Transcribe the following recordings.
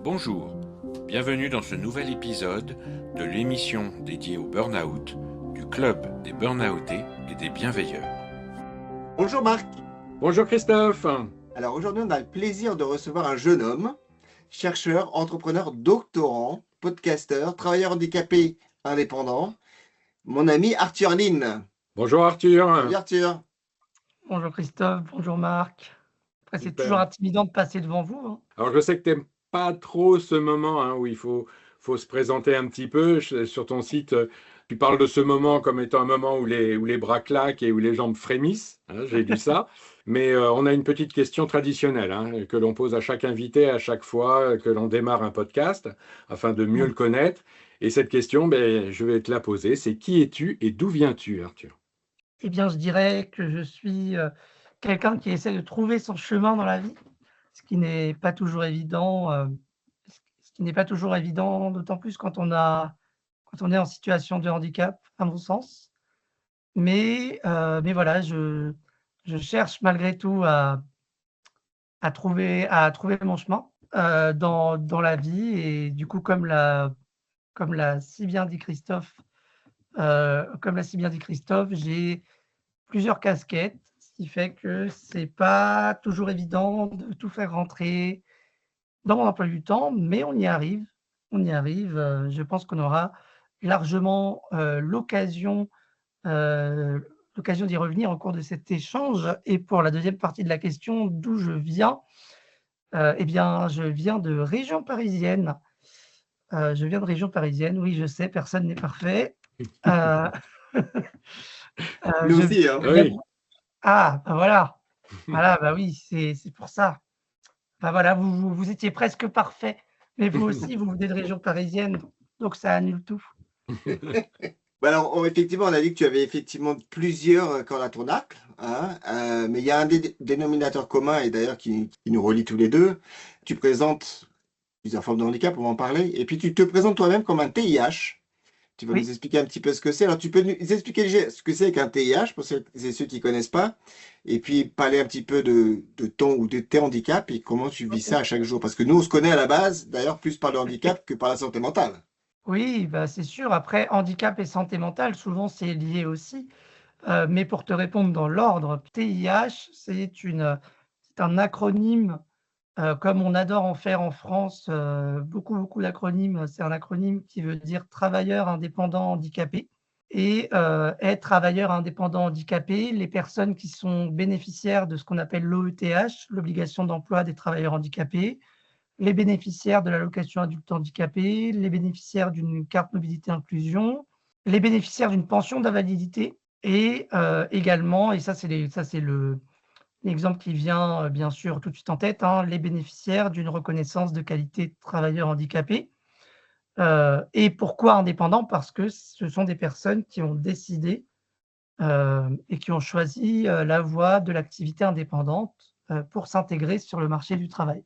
Bonjour, bienvenue dans ce nouvel épisode de l'émission dédiée au burn-out du Club des Burn-outés et des Bienveilleurs. Bonjour Marc. Bonjour Christophe. Alors aujourd'hui, on a le plaisir de recevoir un jeune homme, chercheur, entrepreneur, doctorant, podcasteur, travailleur handicapé indépendant, mon ami Arthur Lin. Bonjour Arthur. Salut Arthur. Bonjour Christophe, bonjour Marc. Après, c'est Super. toujours intimidant de passer devant vous, hein. Alors je sais que tu n'aimes pas trop ce moment où il faut se présenter un petit peu. Sur ton site, tu parles de ce moment comme étant un moment où les bras claquent et où les jambes frémissent. J'ai vu ça. Mais on a une petite question traditionnelle que l'on pose à chaque invité à chaque fois que l'on démarre un podcast afin de mieux le connaître. Et cette question, je vais te la poser. C'est qui es-tu et d'où viens-tu, Arthur? Eh bien, je dirais que je suis quelqu'un qui essaie de trouver son chemin dans la vie, ce qui n'est pas toujours évident, d'autant plus quand on est en situation de handicap, à mon sens. Mais voilà, je cherche malgré tout à trouver mon chemin dans la vie. Et du coup, comme l'a si bien dit Christophe, j'ai plusieurs casquettes, ce qui fait que c'est pas toujours évident de tout faire rentrer dans mon emploi du temps, mais on y arrive. Je pense qu'on aura largement l'occasion d'y revenir au cours de cet échange. Et pour la deuxième partie de la question, d'où je viens? Eh bien, je viens de région parisienne. Oui, je sais, personne n'est parfait. Heu, Nous je aussi, hein. Oui. Ah, bah, voilà. Voilà, bah, oui, c'est pour ça. Bah, voilà, vous étiez presque parfait, mais vous aussi, vous venez de région parisienne, donc ça annule tout. Bah alors, effectivement, on a dit que tu avais effectivement plusieurs cordes à ton arc, hein, mais il y a un dénominateur commun, et d'ailleurs qui nous relie tous les deux. Tu présentes plusieurs formes de handicap, on va en parler, et puis tu te présentes toi-même comme un TIH. Tu vas nous Oui, expliquer un petit peu ce que c'est. Alors, tu peux nous expliquer ce que c'est qu'un TIH pour ceux et ceux qui ne connaissent pas, et puis parler un petit peu de ton ou de tes handicaps et comment tu vis ça à OK. chaque jour. Parce que nous, on se connaît à la base, d'ailleurs, plus par le handicap que par la santé mentale. Oui, bah, c'est sûr. Après, handicap et santé mentale, souvent, c'est lié aussi. Mais pour te répondre dans l'ordre, TIH, c'est un acronyme, comme on adore en faire en France, beaucoup, beaucoup d'acronymes. C'est un acronyme qui veut dire travailleur indépendant handicapé. Et être travailleur indépendant handicapé, les personnes qui sont bénéficiaires de ce qu'on appelle l'OETH, l'obligation d'emploi des travailleurs handicapés, les bénéficiaires de l'allocation adulte handicapé, les bénéficiaires d'une carte mobilité inclusion, les bénéficiaires d'une pension d'invalidité et également, et ça c'est l'exemple qui vient, bien sûr tout de suite en tête, hein, les bénéficiaires d'une reconnaissance de qualité de travailleur handicapé. Et pourquoi indépendant? Parce que ce sont des personnes qui ont décidé, et qui ont choisi, la voie de l'activité indépendante, pour s'intégrer sur le marché du travail.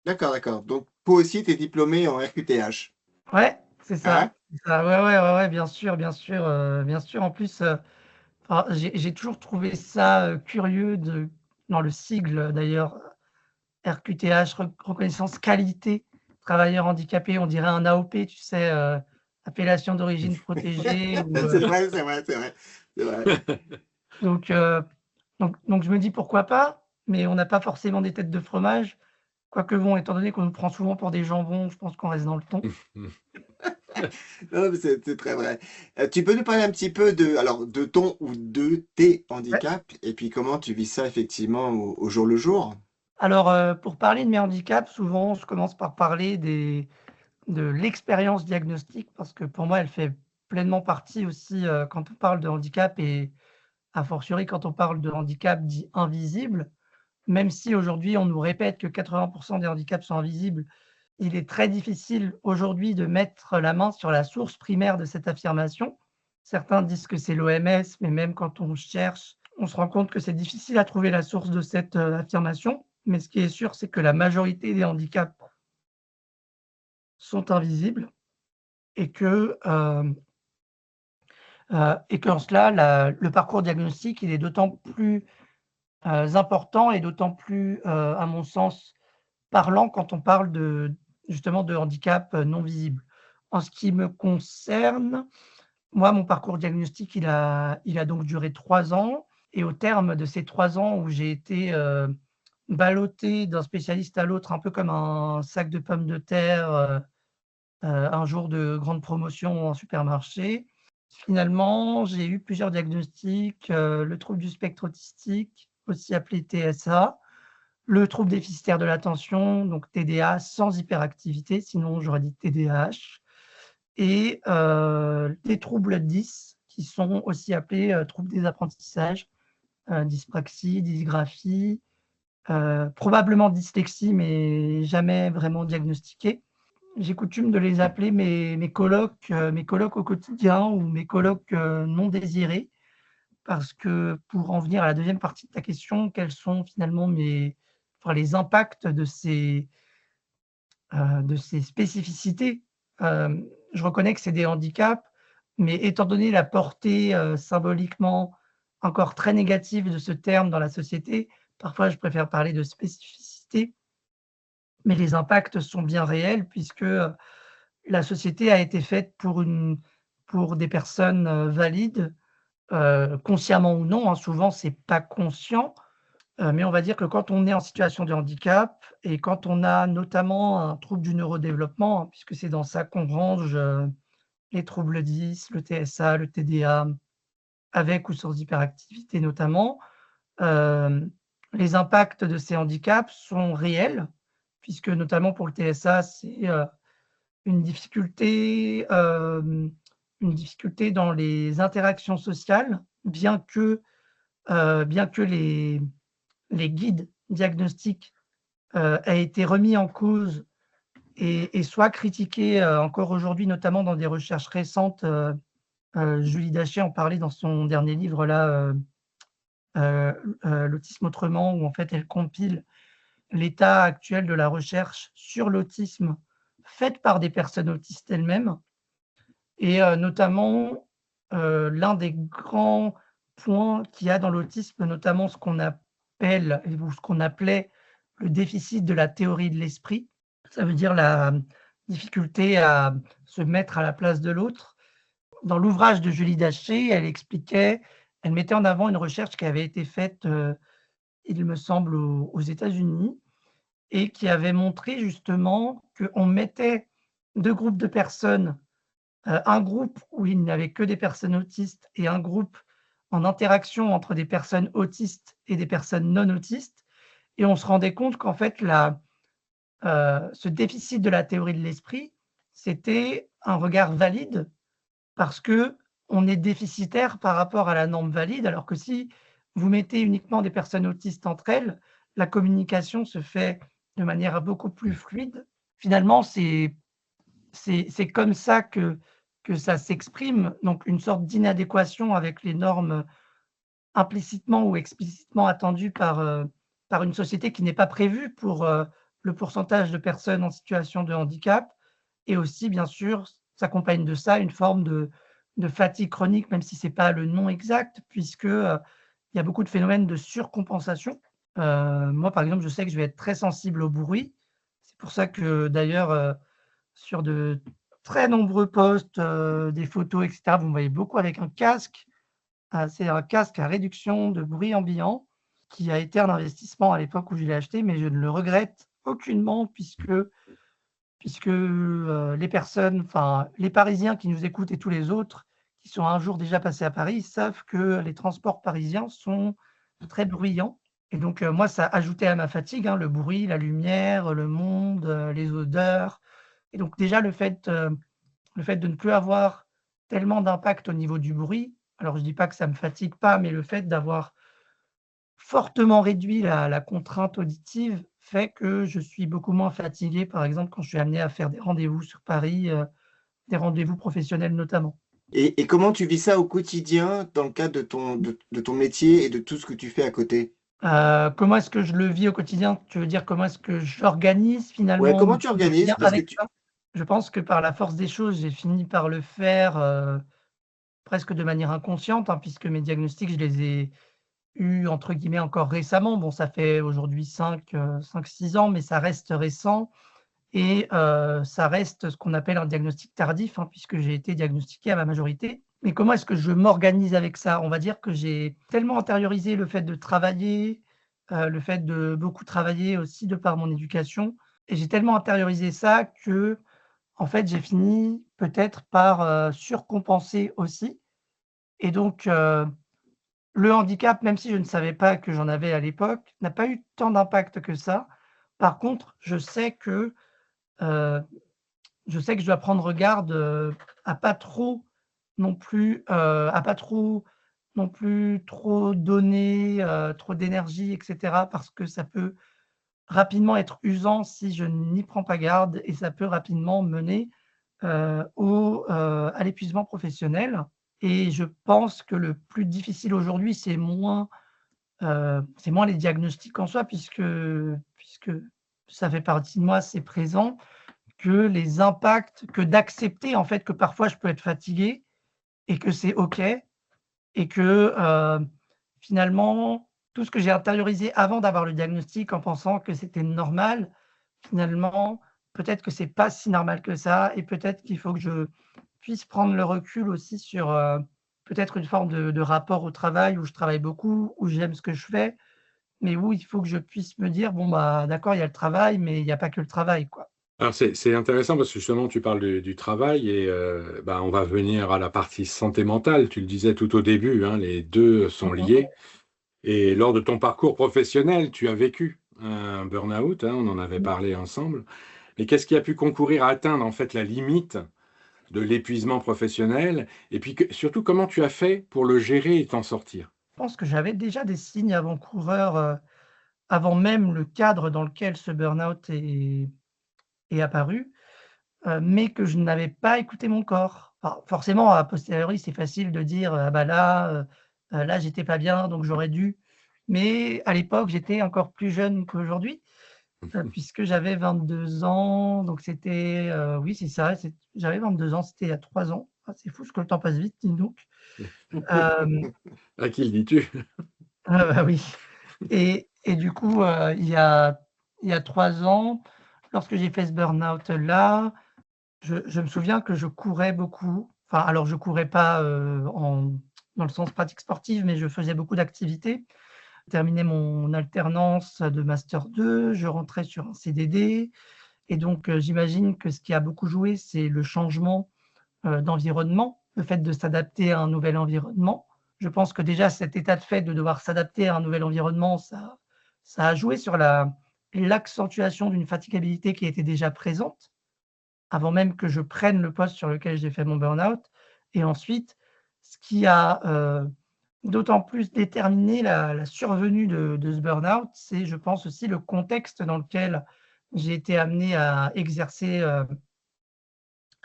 D'accord, d'accord. Donc, toi aussi, tu es diplômé en RQTH. Ouais, c'est Hein? ça, c'est ça. Ouais, ouais, ouais, ouais, bien sûr, bien sûr, bien sûr. En plus, enfin, j'ai toujours trouvé ça, curieux dans le sigle d'ailleurs, RQTH, reconnaissance qualité travailleur handicapé, on dirait un AOP, tu sais, appellation d'origine protégée ou, C'est vrai, c'est vrai, c'est vrai. C'est vrai. donc heu, donc je me dis: «Pourquoi pas?» mais on n'a pas forcément des têtes de fromage. Quoique bon, étant donné qu'on nous prend souvent pour des jambons, je pense qu'on reste dans le ton. Non, mais c'est très vrai. Tu peux nous parler un petit peu de ton ou de tes Ouais. handicaps et puis comment tu vis ça effectivement au jour le jour? Alors, pour parler de mes handicaps, souvent, je commence par parler de l'expérience diagnostique parce que pour moi, elle fait pleinement partie aussi, quand on parle de handicap et a fortiori quand on parle de handicap dit invisible. Même si aujourd'hui on nous répète que 80 des handicaps sont invisibles, il est très difficile aujourd'hui de mettre la main sur la source primaire de cette affirmation. Certains disent que c'est l'OMS, mais même quand on cherche, on se rend compte que c'est difficile à trouver la source de cette, affirmation. Mais ce qui est sûr, c'est que la majorité des handicaps sont invisibles et et qu'en cela, le parcours diagnostique, il est d'autant plus importants et d'autant plus, à mon sens, parlants quand on parle justement de handicap, non visible. En ce qui me concerne, moi, mon parcours diagnostic, il a donc duré 3 ans et au terme de ces 3 ans où j'ai été, ballotté d'un spécialiste à l'autre, un peu comme un sac de pommes de terre, un jour de grande promotion en supermarché. Finalement, j'ai eu plusieurs diagnostics, le trouble du spectre autistique, aussi appelé TSA, le trouble déficitaire de l'attention, donc TDA sans hyperactivité, sinon j'aurais dit TDAH et des troubles 10 qui sont aussi appelés, troubles des apprentissages, dyspraxie, dysgraphie, probablement dyslexie, mais jamais vraiment diagnostiquée. J'ai coutume de les appeler mes colocs au quotidien ou mes colocs, non désirés parce que pour en venir à la deuxième partie de ta question, quels sont finalement les impacts de ces spécificités? Je reconnais que c'est des handicaps, mais étant donné la portée, symboliquement encore très négative de ce terme dans la société, parfois je préfère parler de spécificité, mais les impacts sont bien réels puisque, la société a été faite pour des personnes, valides, consciemment ou non, hein, souvent c'est pas conscient, mais on va dire que quand on est en situation de handicap et quand on a notamment un trouble du neurodéveloppement, hein, puisque c'est dans ça qu'on range, les troubles 10, le TSA, le TDA, avec ou sans hyperactivité notamment, hem, les impacts de ces handicaps sont réels, puisque notamment pour le TSA, c'est, une difficulté, une difficulté dans les interactions sociales, bien que les guides diagnostiques, aient été remis en cause et soient critiqués, encore aujourd'hui, notamment dans des recherches récentes, Julie Daché en parlait dans son dernier livre là, «L'autisme autrement», où en fait elle compile l'état actuel de la recherche sur l'autisme faite par des personnes autistes elles-mêmes et notamment, l'un des grands points qu'il y a dans l'autisme, notamment ce qu'on appelle ou ce qu'on appelait le déficit de la théorie de l'esprit. Ça veut dire la difficulté à se mettre à la place de l'autre. Dans l'ouvrage de Julie Daché, elle mettait en avant une recherche qui avait été faite, il me semble aux États-Unis et qui avait montré justement qu'on mettait 2 groupes de personnes, un groupe où il n'y avait que des personnes autistes et un groupe en interaction entre des personnes autistes et des personnes non autistes et on se rendait compte qu'en fait ce déficit de la théorie de l'esprit, c'était un regard valide parce qu'on est déficitaire par rapport à la norme valide, alors que si vous mettez uniquement des personnes autistes entre elles, la communication se fait de manière beaucoup plus fluide. Finalement, c'est comme ça que ça s'exprime, donc une sorte d'inadéquation avec les normes implicitement ou explicitement attendues par une société qui n'est pas prévue pour, le pourcentage de personnes en situation de handicap et aussi bien sûr s'accompagne de ça une forme de fatigue chronique, même si c'est pas le nom exact puisque, il y a beaucoup de phénomènes de surcompensation. Moi, par exemple, je sais que je vais être très sensible au bruit. C'est pour ça que d'ailleurs, sur de très nombreux posts, des photos et cetera, vous me voyez beaucoup avec un casque. C'est un casque à réduction de bruit ambiant qui a été un investissement à l'époque où je l'ai acheté, mais je ne le regrette aucunement puisque, les personnes, enfin, les Parisiens qui nous écoutent et tous les autres qui sont un jour déjà passés à Paris savent que les transports parisiens sont très bruyants et donc moi, ça ajoutait à ma fatigue, hein, le bruit, la lumière, le monde, les odeurs et donc déjà le fait de ne plus avoir tellement d'impact au niveau du bruit, alors je dis pas que ça me fatigue pas, mais le fait d'avoir fortement réduit la contrainte auditive fait que je suis beaucoup moins fatigué, par exemple, quand je suis amené à faire des rendez-vous sur Paris, des rendez-vous professionnels notamment. Et comment tu vis ça au quotidien dans le cadre de ton métier et de tout ce que tu fais à côté? Comment est-ce que je le vis au quotidien? Tu veux dire comment est-ce que j'organise Ouais, finalement comment mon tu organises? quotidien Parce que avec tu ça? Je pense que par la force des choses, j'ai fini par le faire, presque de manière inconsciente, hein, puisque mes diagnostics, eu, entre guillemets, encore récemment. Bon, ça fait aujourd'hui 5-6 ans, mais ça reste récent et ça reste ce qu'on appelle un diagnostic tardif, hein, puisque j'ai été diagnostiqué à ma majorité. Mais comment est-ce que je m'organise avec ça? On va dire que j'ai tellement intériorisé le fait de travailler, le fait de beaucoup travailler aussi de par mon éducation et j'ai tellement intériorisé ça que en fait, j'ai fini peut-être par, surcompenser aussi et donc le handicap, même si je ne savais pas que j'en avais à l'époque, n'a pas eu tant d'impact que ça. Par contre, heu, je sais que je dois prendre garde, à pas trop non plus, à pas trop non plus trop donner, trop d'énergie et cetera parce que ça peut rapidement être usant si je n'y prends pas garde et ça peut rapidement mener, à l'épuisement professionnel et je pense que le plus difficile aujourd'hui, c'est moins les diagnostics en soi puisque ça fait partie de moi, c'est présent, que les impacts que d'accepter en fait que parfois je peux être fatigué et que c'est OK et que, finalement, tout ce que j'ai intériorisé avant d'avoir le diagnostic en pensant que c'était normal, finalement, peut-être que c'est pas si normal que ça et peut-être qu'il faut que je puisse prendre le recul aussi sur, peut-être une forme de rapport au travail où je travaille beaucoup, où j'aime ce que je fais, mais où il faut que je puisse me dire: «Bon, bah, d'accord, il y a le travail, mais il y a pas que le travail, quoi». Alors c'est intéressant parce que justement tu parles du travail et bah, on va venir à la partie santé mentale. Tu le disais tout au début, hein, les 2 sont Mmh. liés et lors de ton parcours professionnel, tu as vécu un burn-out, hein, on en avait Mmh. parlé ensemble. Mais qu'est-ce qui a pu concourir à atteindre en fait la limite de l'épuisement professionnel? Et puis surtout, comment tu as fait pour le gérer et t'en sortir? Je pense que j'avais déjà des signes avant-coureurs, avant même le cadre dans lequel ce burn-out est apparu, mais que je n'avais pas écouté mon corps. Alors forcément, a posteriori, c'est facile de dire: «Ah bah là, j'étais pas bien, donc j'aurais dû». Mais à l'époque, j'étais encore plus jeune qu'aujourd'hui, puisque j'avais 22 ans, donc c'était, oui, c'est ça, j'avais 22 ans, c'était il y a 3 ans. Ah, c'est fou ce que le temps passe vite, dis donc. Hem, À qui le dis-tu? ah bah oui et du coup, il y a 3 ans, lorsque j'ai fait ce burn-out-là, je me souviens que je courais beaucoup. Enfin, alors je courais pas, dans le sens pratique sportive, mais je faisais beaucoup d'activités. Terminé mon alternance de master 2, je rentrais sur un CDD et donc j'imagine que ce qui a beaucoup joué, c'est le changement, d'environnement, le fait de s'adapter à un nouvel environnement. Je pense que déjà cet état de fait de devoir s'adapter à un nouvel environnement, ça a joué sur l'accentuation d'une fatigabilité qui était déjà présente avant même que je prenne le poste sur lequel j'ai fait mon burn-out et ensuite, ce qui a, d'autant plus déterminé la survenue de ce burn-out, c'est je pense aussi le contexte dans lequel j'ai été amené à exercer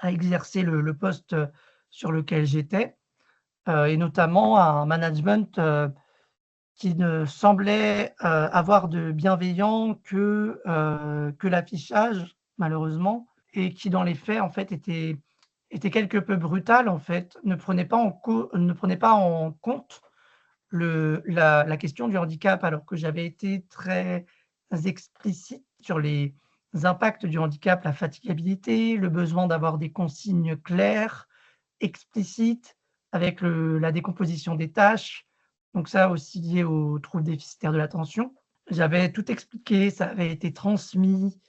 le poste, sur lequel j'étais, et notamment un management, qui ne semblait, avoir de bienveillant que l'affichage malheureusement et qui dans les faits en fait était quelque peu brutal en fait, ne prenait pas en compte la question du handicap alors que j'avais été très explicite sur les impacts du handicap, la fatigabilité, le besoin d'avoir des consignes claires, explicites, avec la décomposition des tâches. Donc ça aussi lié aux troubles déficitaires de l'attention. J'avais tout expliqué, ça avait été transmis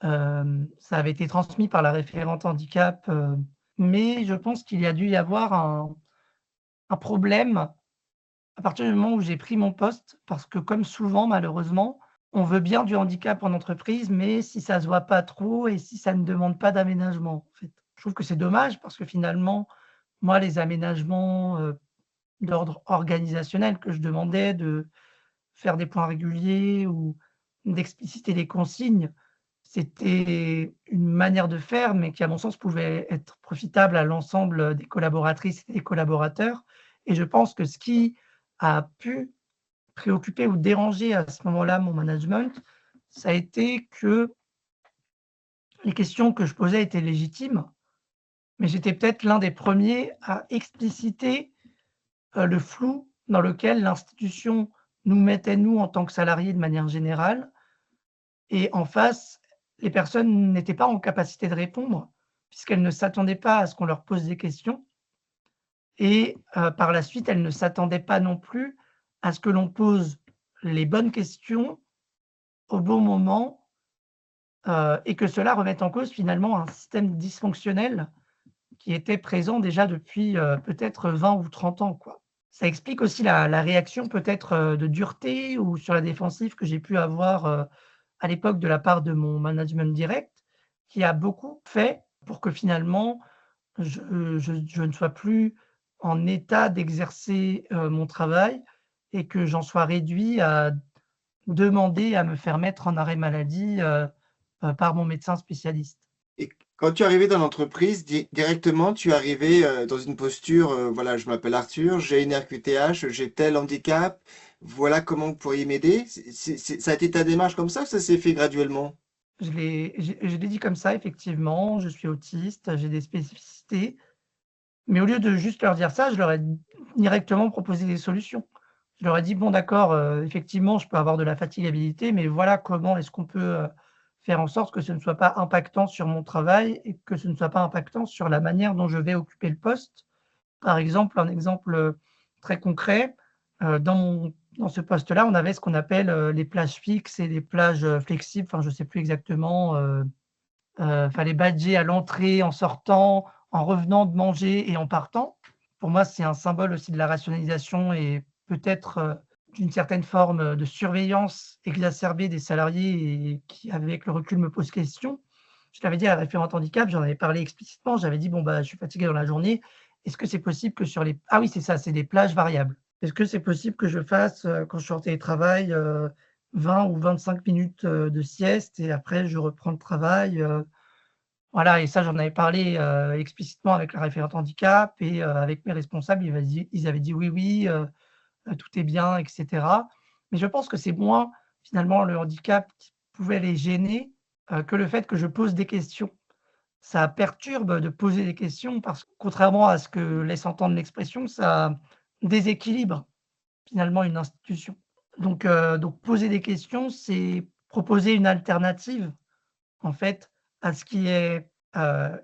par la référente handicap, mais je pense qu'il y a dû y avoir un problème à partir du moment où j'ai pris mon poste, parce que comme souvent malheureusement, on veut bien du handicap en entreprise, mais si ça se voit pas trop et si ça ne demande pas d'aménagement, en fait. Je trouve que c'est dommage parce que finalement, moi, les aménagements, d'ordre organisationnel que je demandais, de faire des points réguliers ou d'expliciter les consignes, c'était une manière de faire, mais qui, à mon sens, pouvait être profitable à l'ensemble des collaboratrices et des collaborateurs et je pense que ce qui a pu préoccuper ou déranger à ce moment-là mon management, ça a été que les questions que je posais étaient légitimes, mais j'étais peut-être l'un des premiers à expliciter, le flou dans lequel l'institution nous mettait, nous, en tant que salariés de manière générale. Et en face, les personnes n'étaient pas en capacité de répondre, puisqu'elles ne s'attendaient pas à ce qu'on leur pose des questions. Et par la suite, elles ne s'attendaient pas non plus à ce que l'on pose les bonnes questions au bon moment, et que cela remette en cause finalement un système dysfonctionnel qui était présent déjà depuis, peut-être 20 ou 30 ans, quoi. Ça explique aussi la réaction peut-être, de dureté ou sur la défensive que j'ai pu avoir, à l'époque de la part de mon management direct, qui a beaucoup fait pour que finalement je ne sois plus en état d'exercer, mon travail et que j'en sois réduit à demander à me faire mettre en arrêt maladie, par mon médecin spécialiste. Et quand tu es arrivé dans l'entreprise, directement, tu es arrivé dans une posture, voilà, je m'appelle Arthur, j'ai une RQTH, j'ai tel handicap, voilà comment vous pourriez m'aider. Ça a été ta démarche comme ça ou ça s'est fait graduellement? Je l'ai dit comme ça effectivement, je suis autiste, j'ai des spécificités, mais au lieu de juste leur dire ça, je leur ai directement proposé des solutions. Je leur ai dit: «Bon d'accord, effectivement, je peux avoir de la fatigabilité, mais voilà comment est-ce qu'on peut, faire en sorte que ce ne soit pas impactant sur mon travail et que ce ne soit pas impactant sur la manière dont je vais occuper le poste». Par exemple, un exemple, très concret, dans ce poste-là, on avait ce qu'on appelle, les plages fixes et les plages, flexibles, enfin je ne sais plus exactement, fallait badger à l'entrée, en sortant, en revenant de manger et en partant. Pour moi, c'est un symbole aussi de la rationalisation et peut-être, d'une certaine forme, de surveillance exacerbée des salariés et qui, avec le recul, me pose question. Je l'avais dit à la référente handicap, j'en avais parlé explicitement, j'avais dit: «Bon, bah, je suis fatigué dans la journée, est-ce que c'est possible que sur les» ah oui, c'est ça, c'est des plages variables. «Est-ce que c'est possible que je fasse, quand je suis en télétravail, 20 ou 25 minutes, de sieste et après je reprends le travail?» Voilà, et ça, j'en avais parlé, explicitement avec la référente handicap et avec mes responsables, ils avaient dit: «Oui, oui, tout est bien» et cetera. Mais je pense que c'est moins, finalement, le handicap qui pouvait les gêner, que le fait que je pose des questions. Ça perturbe de poser des questions parce que contrairement à ce que laisse entendre l'expression, ça déséquilibre finalement une institution. Donc poser des questions, c'est proposer une alternative en fait, à ce qui est,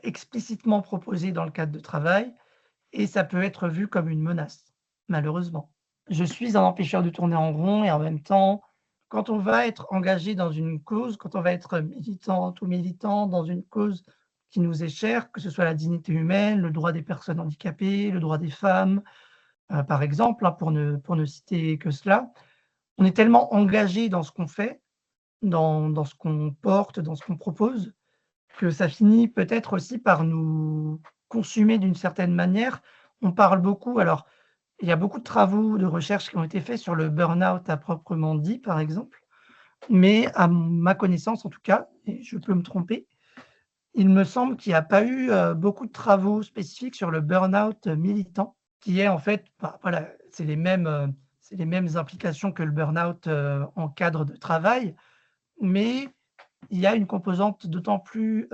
explicitement proposé dans le cadre de travail et ça peut être vu comme une menace, malheureusement. Je suis un empêcheur de tourner en rond et en même temps, quand on va être engagé dans une cause, quand on va être militante ou militant dans une cause qui nous est chère, que ce soit la dignité humaine, le droit des personnes handicapées, le droit des femmes, par exemple, hein, pour ne citer que cela, on est tellement engagé dans ce qu'on fait, dans ce qu'on porte, dans ce qu'on propose, que ça finit peut-être aussi par nous consumer d'une certaine manière. On parle beaucoup alors, il y a beaucoup de travaux de recherche qui ont été faits sur le burn-out à proprement dit, par exemple, mais à ma connaissance en tout cas, et je peux me tromper, il me semble qu'il n'y a pas eu, beaucoup de travaux spécifiques sur le burn-out militant, qui est en fait, bah, voilà, c'est les mêmes implications que le burn-out, en cadre de travail, mais il y a une composante d'autant plus,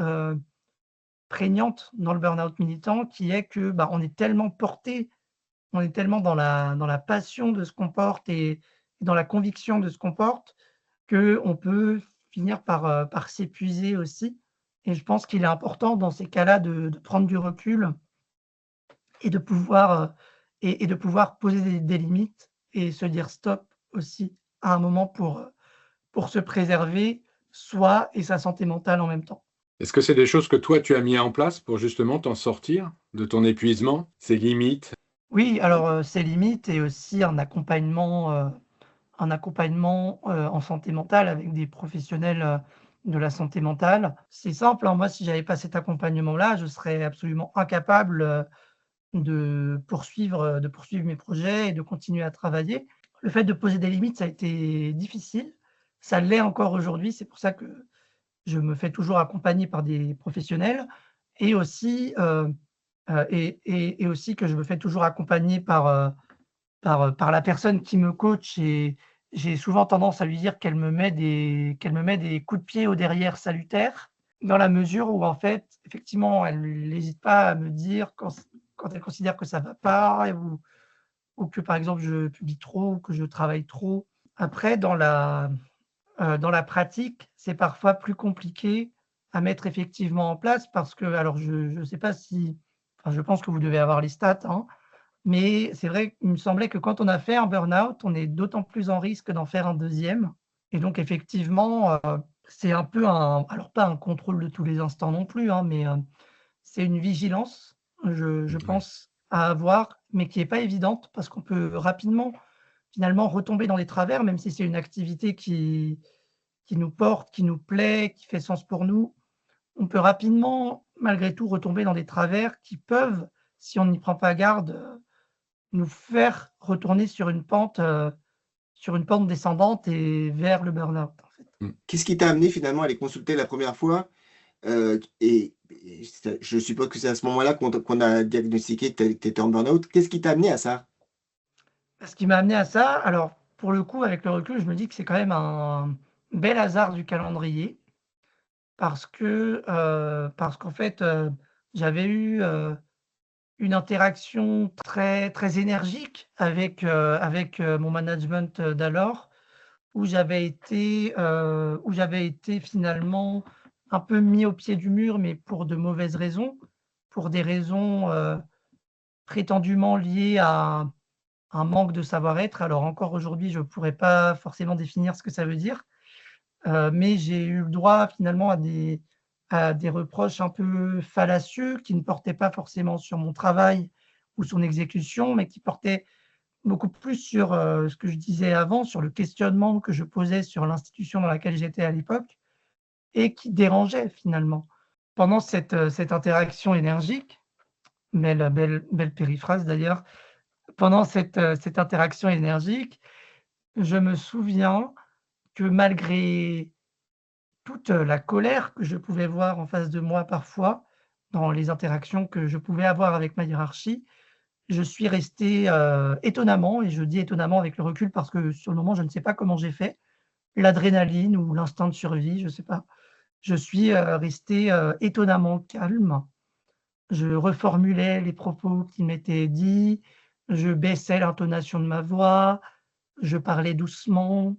prégnante dans le burn-out militant qui est que, bah, on est tellement porté, on est tellement dans la passion de ce qu'on porte et dans la conviction de ce qu'on porte, qu'on peut finir par s'épuiser aussi et je pense qu'il est important dans ces cas-là de prendre du recul et de pouvoir, et de pouvoir poser des limites et se dire stop aussi à un moment pour se préserver, soi et sa santé mentale en même temps. Est-ce que c'est des choses que toi, tu as mis en place pour justement t'en sortir de ton épuisement, ces limites? Oui, alors, ces limites et aussi un accompagnement, en santé mentale avec des professionnels, de la santé mentale. C'est simple, hein, moi, si j'avais pas cet accompagnement-là, je serais absolument incapable, de poursuivre mes projets et de continuer à travailler. Le fait de poser des limites, ça a été difficile, ça l'est encore aujourd'hui, c'est pour ça que je me fais toujours accompagner par des professionnels et aussi, et aussi que je me fais toujours accompagner par la personne qui me coach et j'ai souvent tendance à lui dire qu'elle me met des coups de pied au derrière salutaires, dans la mesure où en fait, effectivement, elle n'hésite pas à me dire quand elle considère que ça va pas ou que par exemple je publie trop ou que je travaille trop. Après, dans la pratique, c'est parfois plus compliqué à mettre effectivement en place parce que, alors je ne sais pas si, enfin, je pense que vous devez avoir les stats, hein, mais c'est vrai qu'il me semblait que quand on a fait un burn-out, on est d'autant plus en risque d'en faire un deuxième. Et donc effectivement, c'est un peu un, alors pas un contrôle de tous les instants non plus, hein, mais c'est une vigilance, je Ouais. pense, à avoir, mais qui est pas évidente parce qu'on peut rapidement, finalement, retomber dans les travers, même si c'est une activité qui nous porte, qui nous plaît, qui fait sens pour nous. On peut rapidement, malgré tout, retomber dans des travers qui peuvent, si on n'y prend pas garde, nous faire retourner sur une pente descendante et vers le burn-out, en fait. Mm. Qu'est-ce qui t'a amené finalement à les consulter la première fois? Et je suppose que c'est à ce moment-là qu'on a diagnostiqué que tu étais en burn-out. Qu'est-ce qui t'a amené à ça? Ce qui m'a amené à ça, alors pour le coup, avec le recul, je me dis que c'est quand même un bel hasard du calendrier parce qu'en fait, j'avais eu, une interaction très très énergique avec mon management, d'alors, où j'avais été finalement un peu mis au pied du mur, mais pour de mauvaises raisons, pour des raisons, prétendument liées à un manque de savoir-être. Alors encore aujourd'hui, je ne pourrais pas forcément définir ce que ça veut dire, mais j'ai eu le droit finalement à des reproches un peu fallacieux qui ne portaient pas forcément sur mon travail ou son exécution, mais qui portaient beaucoup plus sur, ce que je disais avant, sur le questionnement que je posais sur l'institution dans laquelle j'étais à l'époque et qui dérangeait finalement. Pendant cette interaction énergique, belle périphrase d'ailleurs, pendant cette interaction énergique, je me souviens que malgré toute la colère que je pouvais voir en face de moi parfois, dans les interactions que je pouvais avoir avec ma hiérarchie, je suis resté, étonnamment, et je dis étonnamment avec le recul parce que sur le moment, je ne sais pas comment j'ai fait, l'adrénaline ou l'instinct de survie, je ne sais pas. Je suis, resté, étonnamment calme. Je reformulais les propos qui m'étaient dits, je baissais l'intonation de ma voix, je parlais doucement,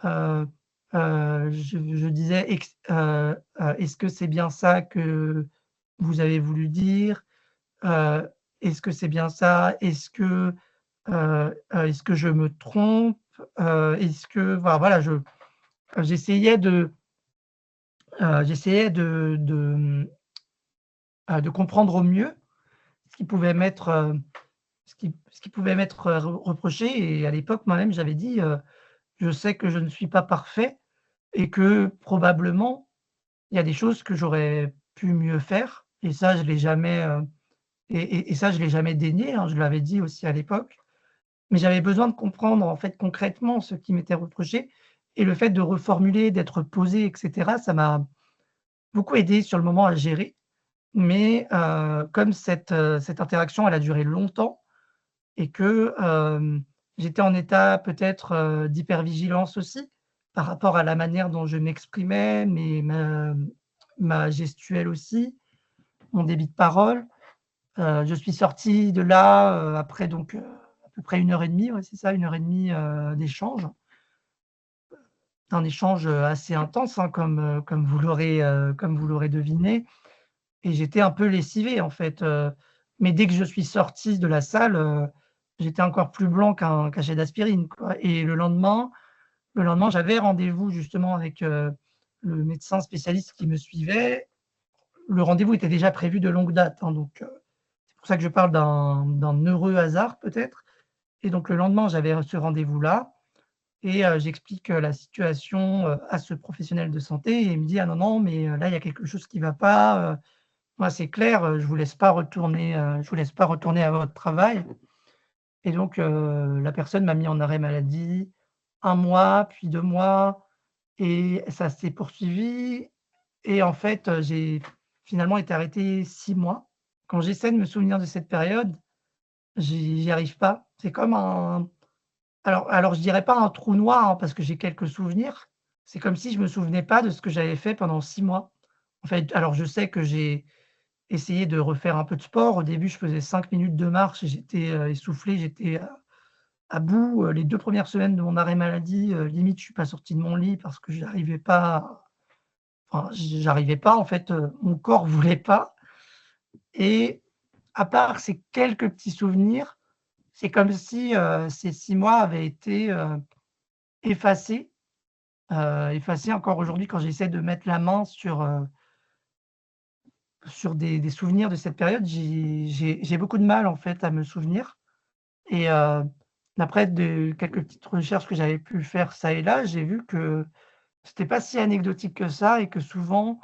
heu je disais: Est-ce que c'est bien ça que vous avez voulu dire? Est-ce que c'est bien ça? Est-ce que je me trompe? Est-ce que» voilà, j'essayais de comprendre au mieux ce qui pouvait m'être, ce qui pouvait m'être, reproché. Et à l'époque, moi-même, j'avais dit, «Je sais que je ne suis pas parfait et que probablement, il y a des choses que j'aurais pu mieux faire», et ça, je l'ai jamais, et ça, je l'ai jamais dénié, hein, je l'avais dit aussi à l'époque. Mais j'avais besoin de comprendre, en fait, concrètement ce qui m'était reproché, et le fait de reformuler, d'être posé et cetera, ça m'a beaucoup aidé sur le moment à gérer. Mais comme cette interaction, elle a duré longtemps et que, j'étais en état peut-être, d'hypervigilance aussi, par rapport à la manière dont je m'exprimais, mais ma gestuelle aussi, mon débit de parole. Je suis sorti de là, après donc, à peu près 1 heure et demie, ouais, c'est ça, 1 heure et demie, d'échange. Un échange, assez intense, hein, comme vous l'aurez deviné, et j'étais un peu lessivé, en fait, mais dès que je suis sorti de la salle, j'étais encore plus blanc qu'un cachet d'aspirine, quoi. Et le lendemain, j'avais rendez-vous justement avec, le médecin spécialiste qui me suivait. Le rendez-vous était déjà prévu de longue date, hein, donc c'est pour ça que je parle d'un heureux hasard peut-être. Et donc le lendemain, j'avais ce rendez-vous-là et j'explique, la situation, à ce professionnel de santé, et il me dit: «Ah non, non, mais là, il y a quelque chose qui ne va pas, moi, c'est clair, je vous laisse pas retourner à votre travail». Et donc la personne m'a mis en arrêt maladie 1 mois, puis 2 mois, et ça s'est poursuivi. Et en fait, j'ai finalement été arrêté 6 mois. Quand j'essaie de me souvenir de cette période, j'y arrive pas. C'est comme un, alors je dirais pas un trou noir, hein, parce que j'ai quelques souvenirs. C'est comme si je me souvenais pas de ce que j'avais fait pendant 6 mois. En fait, alors je sais que j'ai essayé de refaire un peu de sport. Au début, je faisais 5 minutes de marche et j'étais, essoufflé, j'étais, à bout. Les 2 premières semaines de mon arrêt maladie, limite, je suis pas sorti de mon lit parce que j'arrivais pas en fait, mon corps voulait pas. Et à part ces quelques petits souvenirs, c'est comme si, ces 6 mois avaient été, effacés, effacés encore aujourd'hui quand j'essaie de mettre la main sur des souvenirs de cette période, j'ai beaucoup de mal en fait à me souvenir. Et d'après de quelques petites recherches que j'avais pu faire ça et là, j'ai vu que c'était pas si anecdotique que ça et que souvent,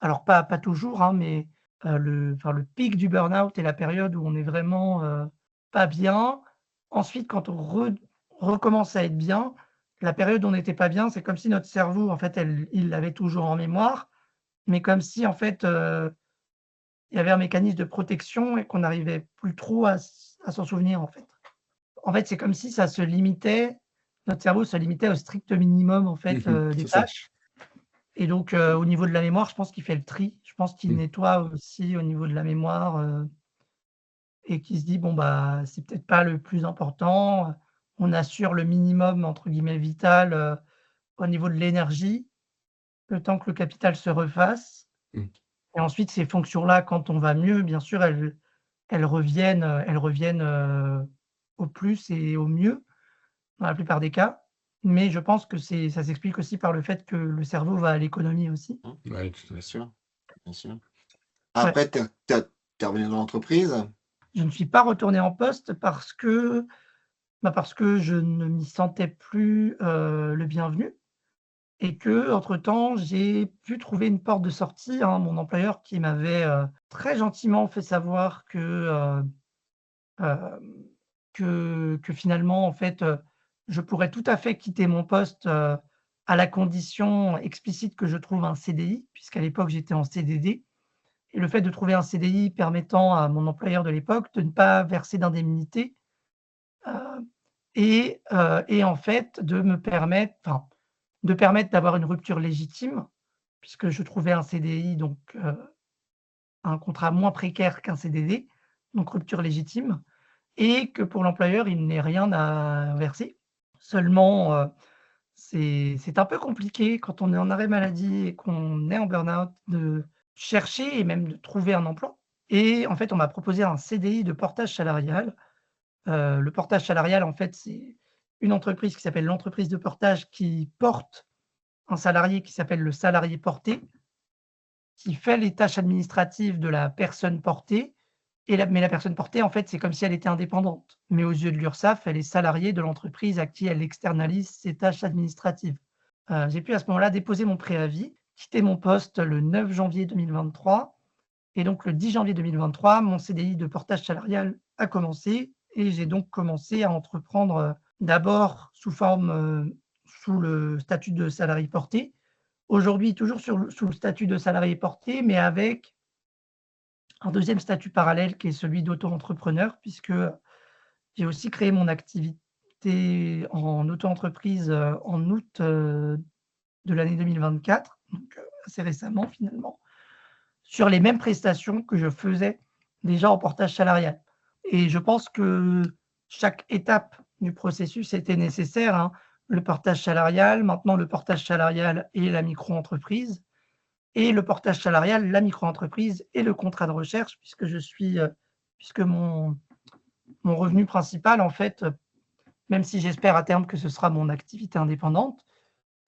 alors pas toujours, hein, mais le pic du burn-out est la période où on est vraiment, pas bien. Ensuite, quand on recommence à être bien, la période où on n'était pas bien, c'est comme si notre cerveau, en fait, il l'avait toujours en mémoire, mais comme si, en fait, il y avait un mécanisme de protection et qu'on n'arrivait plus trop à s'en souvenir, en fait. En fait, c'est comme si ça se limitait notre cerveau se limitait au strict minimum, en fait, des C'est ça. tâches. Et donc, au niveau de la mémoire, je pense qu'il fait le tri. Je pense qu'il Mmh. nettoie aussi au niveau de la mémoire, et qu'il se dit: «Bon, bah, c'est peut-être pas le plus important, on assure le minimum entre guillemets «vital», au niveau de l'énergie, le temps que le capital se refasse». Mmh. Et ensuite ces fonctions-là, quand on va mieux, bien sûr, elles reviennent, au plus et au mieux, dans la plupart des cas. Mais je pense que ça s'explique aussi par le fait que le cerveau va à l'économie aussi. Ouais, tout à Bien fait. sûr, bien sûr. Ouais. Après, tu es revenu dans l'entreprise? Je ne suis pas retourné en poste parce que je ne m'y sentais plus, le bienvenu et qu'entre-temps, j'ai pu trouver une porte de sortie, hein. Mon employeur qui m'avait, très gentiment fait savoir hem, que finalement, en fait, je pourrais tout à fait quitter mon poste, à la condition explicite que je trouve un CDI, puisqu'à l'époque, j'étais en CDD. Et le fait de trouver un CDI permettant à mon employeur de l'époque de ne pas verser d'indemnité, heu et en fait de permettre d'avoir une rupture légitime, puisque je trouvais un CDI donc un contrat moins précaire qu'un CDD, donc rupture légitime et que pour l'employeur, il n'ait rien à verser. Seulement, c'est un peu compliqué quand on est en arrêt maladie et qu'on est en burn-out de chercher et même de trouver un emploi. Et en fait, on m'a proposé un CDI de portage salarial. Le portage salarial, en fait, c'est une entreprise qui s'appelle l'entreprise de portage qui porte un salarié qui s'appelle le salarié porté, qui fait les tâches administratives de la personne portée mais la personne portée, en fait, c'est comme si elle était indépendante. Mais aux yeux de l'URSSAF, elle est salariée de l'entreprise à qui elle externalise ses tâches administratives. J'ai pu à ce moment-là déposer mon préavis, quitter mon poste le 9 janvier 2023 et donc le 10 janvier 2023, mon CDI de portage salarial a commencé et j'ai donc commencé à entreprendre, d'abord sous le statut de salarié porté. Aujourd'hui, toujours sous le statut de salarié porté, mais avec un deuxième statut parallèle qui est celui d'auto-entrepreneur puisque, j'ai aussi créé mon activité en auto-entreprise, en août, de l'année 2024, donc assez récemment finalement, sur les mêmes prestations que je faisais déjà en portage salarial. Et je pense que chaque étape du processus était nécessaire, hein. Le portage salarial, maintenant le portage salarial et la micro-entreprise et le portage salarial, la micro-entreprise et le contrat de recherche puisque mon revenu principal en fait, même si j'espère à terme que ce sera mon activité indépendante,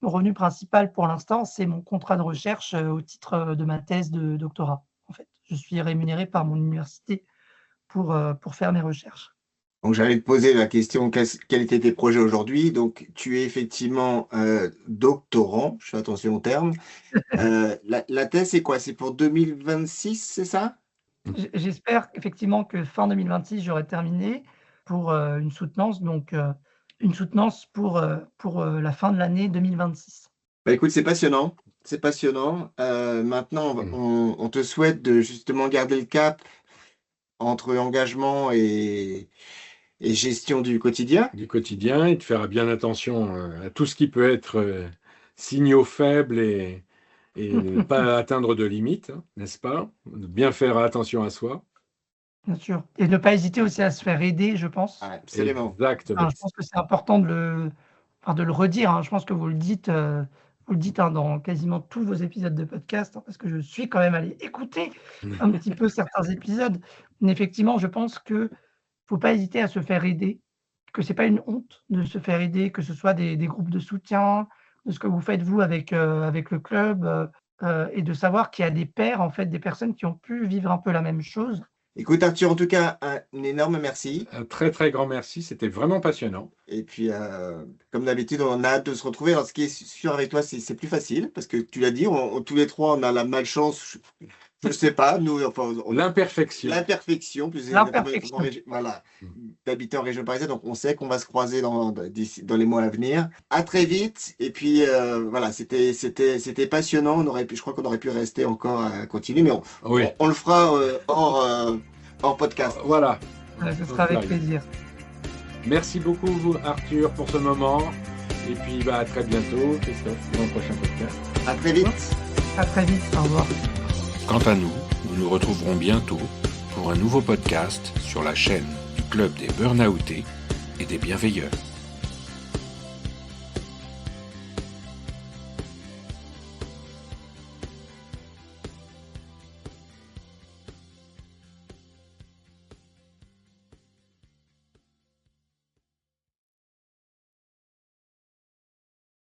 mon revenu principal pour l'instant, c'est mon contrat de recherche, au titre, de ma thèse de doctorat, en fait. Je suis rémunéré par mon université pour faire mes recherches. Donc j'allais te poser la question, quels étaient tes projets aujourd'hui? Donc tu es effectivement, doctorant, je fais attention au terme. La thèse, c'est quoi? C'est pour 2026, c'est ça? J'espère effectivement que fin 2026, j'aurai terminé pour, une soutenance pour la fin de l'année 2026. Bah, écoute, c'est passionnant, c'est passionnant. Maintenant, Mmh. on te souhaite de justement garder le cap entre engagement et gestion du quotidien. Du quotidien et de faire bien attention, à tout ce qui peut être, signaux faibles et ne pas atteindre de limites, hein, n'est-ce pas? De bien faire attention à soi. Bien sûr. Et ne pas hésiter aussi à se faire aider, je pense. Ah, absolument. Exactement. Je pense que c'est important de le redire, hein. Je pense que vous le dites, hein, dans quasiment tous vos épisodes de podcast, hein, parce que je suis quand même allé écouter un petit peu certains épisodes. Mais effectivement, je pense que faut pas hésiter à se faire aider, que c'est pas une honte de se faire aider, que ce soit des groupes de soutien, de ce que vous faites vous avec le club, et de savoir qu'il y a des pairs, en fait, des personnes qui ont pu vivre un peu la même chose. Écoute, Arthur, en tout cas, un énorme merci. Un très très grand merci, c'était vraiment passionnant. Et puis, comme d'habitude, on a hâte de se retrouver. Alors, ce qui est sûr avec toi, c'est plus facile, parce que tu l'as dit, tous les trois, on a la malchance, je ne sais pas, nous, enfin, L'imperfection. l'imperfection, plus L'imperfection. voilà, d'habiter en région parisienne. Donc, on sait qu'on va se croiser dans les mois à venir. À très vite. Et puis, voilà, c'était passionnant. Je crois qu'on aurait pu rester encore à continuer, mais Oui. on le fera hors podcast. Voilà. Ce sera avec plaisir. Merci beaucoup Arthur pour ce moment. Et puis à très bientôt, Christophe, pour un prochain podcast. À très vite. À très vite. Au revoir. Quant à nous, nous nous retrouverons bientôt pour un nouveau podcast sur la chaîne du Club des Burnoutés et des Bienveilleurs.